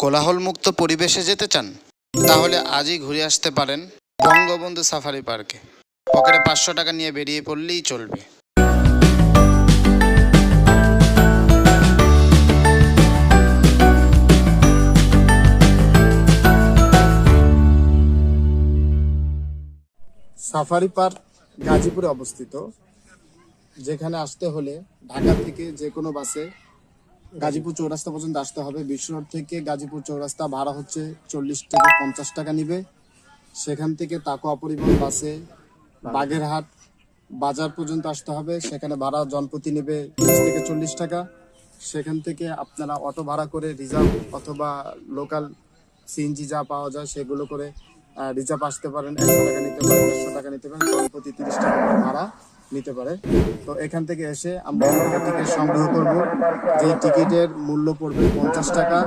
কোলাহলমুক্ত পরিবেশে যেতে চান? তাহলে আজই ঘুরে আসতে পারেন বঙ্গবন্ধু সাফারি পার্কে। পকেটে 500 টাকা নিয়ে বেরিয়ে পড়লেই চলবে। সাফারি পার্ক গাজীপুরে অবস্থিত, যেখানে আসতে হলে ঢাকা থেকে যে কোনো বাসে গাজীপুর চৌরাস্তা পর্যন্ত আসতে হবে। বিশ্ব রোড থেকে গাজীপুর চৌরাস্তা ভাড়া হচ্ছে 40 থেকে 50 টাকা নিবে। সেখান থেকে তাকোয়া পরিবহন বাসে বাগেরহাট বাজার পর্যন্ত আসতে হবে। সেখানে ভাড়া জনপ্রতি নেবে 30 থেকে 40 টাকা। সেখান থেকে আপনারা অটো ভাড়া করে রিজার্ভ অথবা লোকাল সিএনজি যা পাওয়া যায় সেগুলো করে রিজার্ভ আসতে পারেন। 100 টাকা নিতে পারেন, 150 টাকা নিতে পারেন, জনপ্রতি 30 টাকা করে ভাড়া নিতে পারে। তো এখান থেকে এসে আমরা টিকিট সংগ্রহ করব, যে টিকিটের মূল্য পড়বে 50 টাকা।